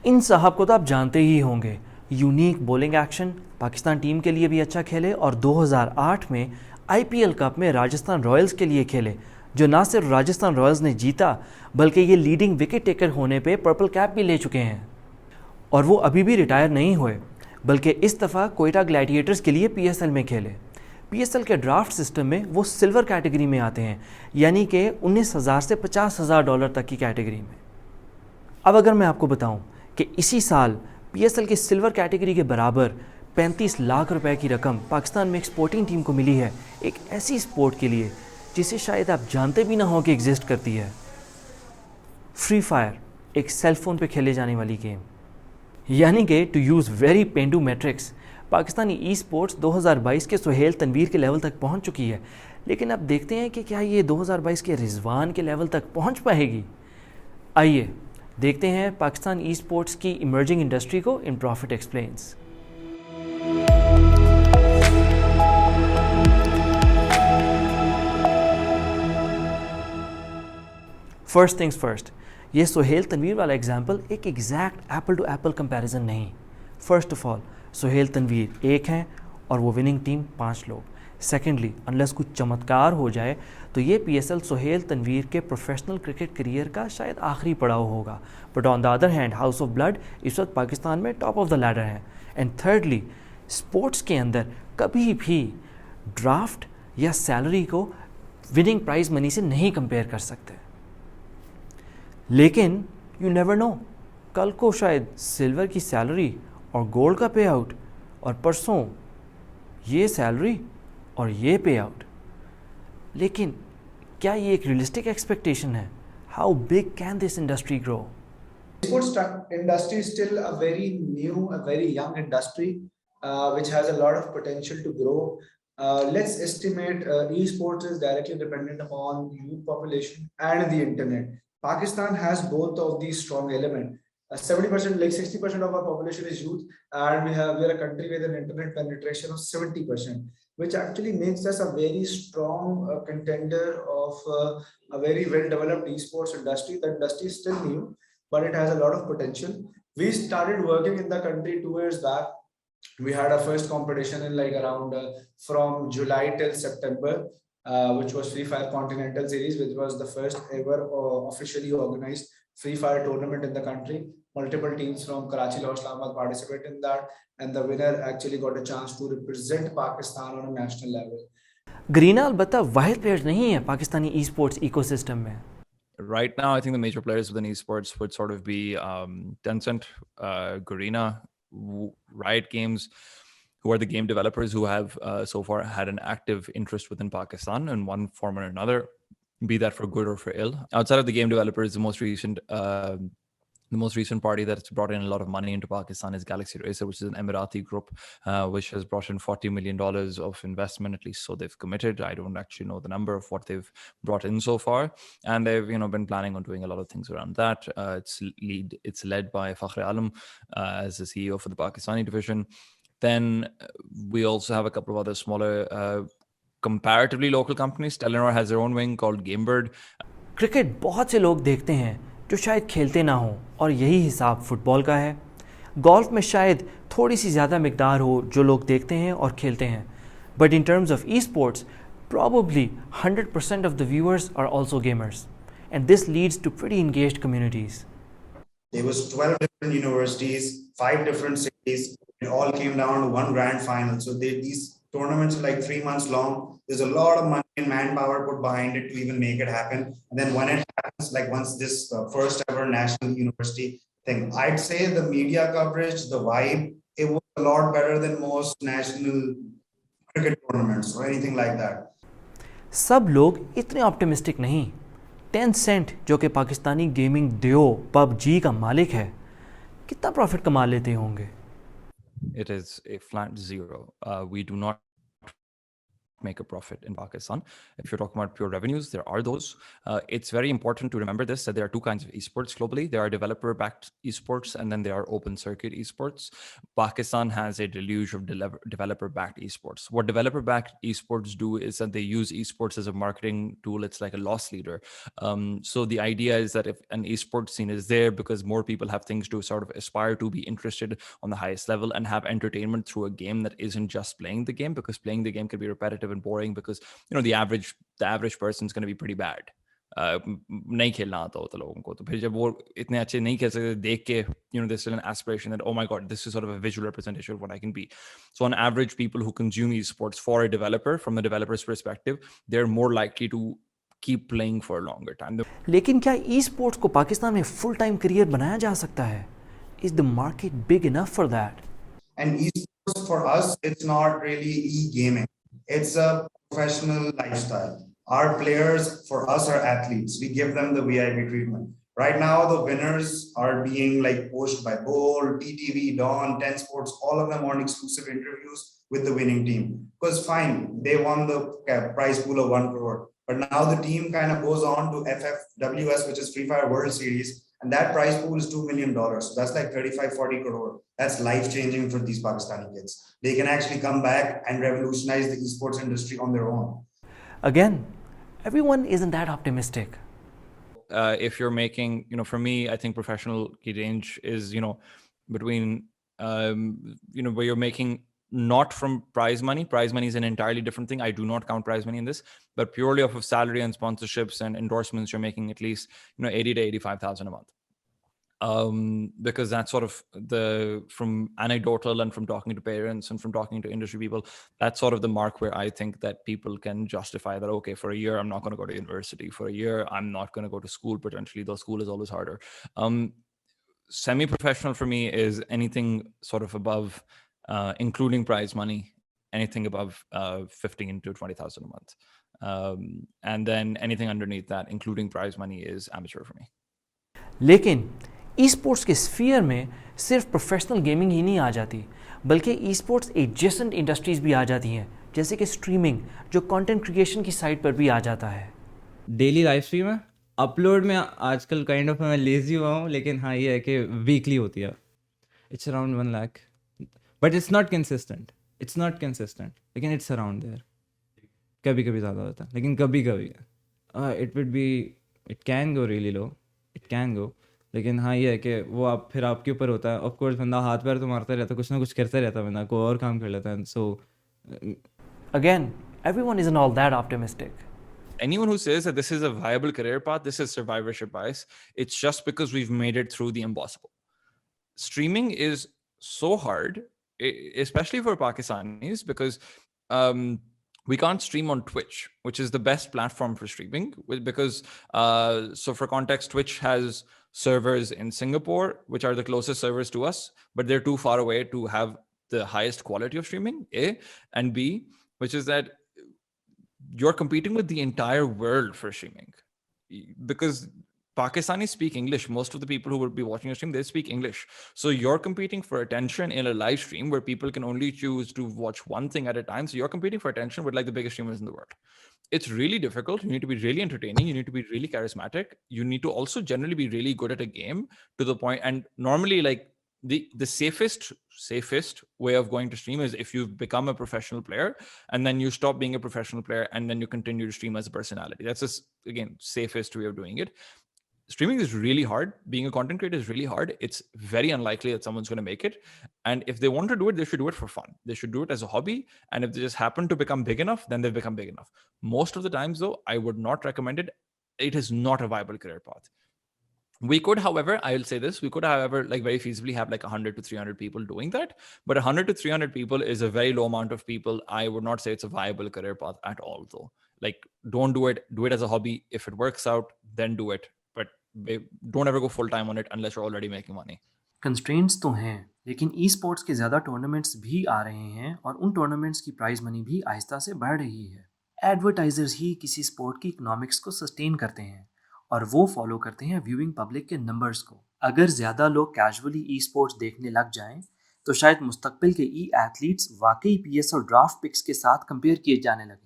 इन साहब को तो आप जानते ही होंगे। Unique bowling action, Pakistan team के लिए भी अच्छा खेले और 2008 में आईपीएल कप में राजस्थान रॉयल्स के लिए खेले, जो ना सिर्फ राजस्थान रॉयल्स ने जीता बल्कि ये लीडिंग विकेट टेकर होने पे पर्पल कैप भी ले चुके हैं। और वो अभी भी रिटायर नहीं हुए, बल्कि इस दफ़ा कोयटा ग्लैडिएटर्स के लिए पीएसएल में खेले। पीएसएल के ड्राफ्ट सिस्टम में वो सिल्वर कैटेगरी में आते हैं, यानी कि 19,000 से $50,000 तक की कैटेगरी में। अब अगर मैं आपको बताऊं कि इसी साल पीएसएल की सिल्वर कैटेगरी के बराबर 35 लाख रुपए की रकम पाकिस्तान में एक स्पोर्टिंग टीम को मिली है, एक ऐसी स्पोर्ट के लिए जिसे शायद आप जानते भी ना हो कि एग्जिस्ट करती है। फ्री फायर, एक सेल फोन पे खेले जाने वाली गेम, यानी कि टू यूज़ वेरी पेंडू मैट्रिक्स, पाकिस्तानी ई स्पोर्ट्स 2022 के सुहेल तनवीर के लेवल तक पहुंच चुकी है। लेकिन अब देखते हैं कि क्या ये 2022 के रिजवान के लेवल तक पहुंच पाएगी। आइए देखते हैं पाकिस्तान ई स्पोर्ट्स की इमर्जिंग इंडस्ट्री को in profit explains. First things first, ये सुहेल तनवीर वाला एग्जाम्पल एक exact apple to apple comparison नहीं। First of all, Suhail Tanvir एक हैं और वो विनिंग टीम 5 लोग। सेकेंडली, अनलेस कुछ चमत्कार हो जाए तो ये पीएसएल सुहेल तनवीर के प्रोफेशनल क्रिकेट करियर का शायद आखिरी पड़ाव होगा। But on the other hand, house of blood इस वक्त पाकिस्तान में टॉप ऑफ द लैडर है। एंड थर्डली, स्पोर्ट्स के अंदर कभी भी ड्राफ्ट या सैलरी को विनिंग प्राइज मनी से नहीं कंपेयर कर सकते। लेकिन यू नेवर नो, कल को शायद सिल्वर की सैलरी और गोल्ड का पे आउट, और परसों ये सैलरी और ये पे आउट। लेकिन क्या ये एक रियलिस्टिक एक्सपेक्टेशन है? How big can this industry grow? Sports industry is still a very new, a very young industry, which has a lot of potential to grow. Let's estimate esports is directly dependent upon youth population and the internet. Pakistan has both of these strong elements. 70%, like 60% of our population is youth, and we are a country with an internet penetration of 70%, which actually makes us a very strong contender of a very well-developed esports industry. The industry is still new, but it has a lot of potential. We started working in the country 2 years back. We had our first competition in like around from July till September, which was Free Fire Continental Series, which was the first ever officially organized Free Fire tournament in the country. Multiple teams from Karachi, Lahore, Islamabad participated in that, and the winner actually got a chance to represent Pakistan on a national level. Greena अलबत्ता वाहिद players नहीं है Pakistani e sports ecosystem में। Right now, I think the major players within esports would sort of be Tencent, Garena, Riot Games, who are the game developers who have so far had an active interest within Pakistan in one form or another, be that for good or for ill. Outside of the game developers, the most recent party that's brought in a lot of money into Pakistan is Galaxy Racer, which is an Emirati group, which has brought in $40 million of investment, at least so they've committed. I don't actually know the number of what they've brought in so far, and they've been planning on doing a lot of things around that. It's led by Fakhri Alam as the CEO for the Pakistani division. Then we also have a couple of other smaller, comparatively local companies. Telenor has their own wing called Gamebird. Cricket बहुत से लोग देखते हैं जो शायद खेलते ना हो, और यही हिसाब फुटबॉल का है। गोल्फ में शायद थोड़ी सी ज़्यादा मिकदार हो जो लोग देखते हैं और खेलते हैं, but in terms of e sports probably 100% of the viewers are also gamers, and this leads to pretty engaged communities. There was 12 different universities, 5 different cities. It all came down to one grand final. So these tournaments are like 3 months long. There's a lot of money and manpower put behind it to even make it happen. And then when it happens, like once this first ever national university thing, I'd say the media coverage, the vibe, it was a lot better than most national cricket tournaments or anything like that. सब लोग इतने optimistic नहीं। Tencent, जो कि Pakistani gaming deo PUBG का मालिक है, कितना प्रॉफिट कमा लेते होंगे? It is a flat zero. We do not make a profit in Pakistan. If you're talking about pure revenues, there are those. It's very important to remember this, that there are two kinds of esports globally. There are developer-backed esports, and then there are open circuit esports. Pakistan has a deluge of developer-backed esports. What developer-backed esports do is that they use esports as a marketing tool. It's like a loss leader. So the idea is that if an esports scene is there because more people have things to sort of aspire to, be interested on the highest level, and have entertainment through a game that isn't just playing the game, because playing the game can be repetitive and boring, because the average person is going to be pretty bad. नहीं खेलना आता होता लोगों को, तो फिर जब वो इतने अच्छे नहीं खेल सकते देख के, there's still an aspiration that, oh my god, this is sort of a visual representation of what I can be. So on average, people who consume esports for a developer, from a developer's perspective, they're more likely to keep playing for a longer time. लेकिन क्या e sports को पाकिस्तान में full time career बनाया जा सकता है? Is the market big enough for that? And esports for us, it's not really e-gaming. It's a professional lifestyle. Our players, for us, are athletes. We give them the VIP treatment. Right now, the winners are being like pushed by Bold, TTV, Dawn, 10 Sports. All of them want exclusive interviews with the winning team. Because fine, they won the prize pool of 1 crore. But now the team kind of goes on to FFWS, which is Free Fire World Series. And that prize pool is $2 million. So that's like 35-40 crore. That's life-changing for these Pakistani kids. They can actually come back and revolutionize the esports industry on their own. Again, everyone isn't that optimistic. If you're making, for me, I think professional key range is, between, where you're making not from prize money. Prize money is an entirely different thing. I do not count prize money in this, but purely off of salary and sponsorships and endorsements, you're making at least, 80 to 85,000 a month. Because that's sort of from anecdotal and from talking to parents and from talking to industry people, that's sort of the mark where I think that people can justify that, okay, for a year, I'm not going to go to university. For a year, I'm not going to go to school, potentially, though school is always harder. Semi-professional for me is anything sort of above, including prize money, anything above 15 to 20,000 a month. And then anything underneath that, including prize money, is amateur for me. लेकिन e sports के sphere में सिर्फ professional gaming ही नहीं आ जाती, बल्कि e sports adjacent industries भी आ जाती हैं, जैसे कि स्ट्रीमिंग, जो कंटेंट क्रिएशन की साइट पर भी आ जाता है. डेली लाइव स्ट्रीम है, अपलोड में आजकल काइंड ऑफ मैं लेजी हुआ हूँ, लेकिन हाँ ये है कि वीकली होती है. It's around 1 lakh, but it's not consistent, लेकिन इट्स अराउंड देयर. कभी कभी ज़्यादा होता है, लेकिन कभी कभी it can go really low, it can go. लेकिन हाँ ये है कि वो फिर आपके ऊपर होता है. ऑफ कोर्स बंदा हाथ पैर तो मारता रहता है, कुछ ना कुछ करता रहता है, बंदा को और काम कर लेता है. So again, everyone isn't all that optimistic. Anyone who says that this is a viable career path, this is survivorship bias. It's just because we've made it through the impossible. Streaming is so hard, especially for Pakistanis, because we can't stream on Twitch, which is the best platform for streaming. Because, so for context, Twitch has servers in Singapore, which are the closest servers to us, but they're too far away to have the highest quality of streaming, A. And B, which is that you're competing with the entire world for streaming. Because Pakistanis speak English. Most of the people who would be watching your stream, they speak English. So you're competing for attention in a live stream where people can only choose to watch one thing at a time. So you're competing for attention with like the biggest streamers in the world. It's really difficult. You need to be really entertaining. You need to be really charismatic. You need to also generally be really good at a game to the point. And normally, like the safest way of going to stream is if you've become a professional player and then you stop being a professional player and then you continue to stream as a personality. That's just, again, safest way of doing it. Streaming is really hard. Being a content creator is really hard. It's very unlikely that someone's going to make it. And if they want to do it, they should do it for fun. They should do it as a hobby. And if they just happen to become big enough, then they've become big enough. Most of the times, though, I would not recommend it. It is not a viable career path. We could, however, I will say this, we could, however, like very feasibly have like 100 to 300 people doing that. But 100 to 300 people is a very low amount of people. I would not say it's a viable career path at all, though. Like, don't do it. Do it as a hobby. If it works out, then do it. But don't ever go full time on it unless you're already making money. Constraints तो हैं, लेकिन e sports के ज़्यादा tournaments भी आ रहे हैं और उन टूर्नामेंट्स की प्राइज मनी भी आहिस्ता से बढ़ रही है. एडवर्टाइजर्स ही किसी स्पोर्ट की इकोनॉमिक्स को सस्टेन करते हैं और वो फॉलो करते हैं व्यूइंग पब्लिक के नंबर्स को. अगर ज़्यादा लोग कैजुअली ई स्पोर्ट्स देखने लग जाएं तो शायद मुस्तकबिल के ई एथलीट्स वाकई पीएस और ड्राफ्ट पिक्स के साथ कंपेयर किए जाने लगे.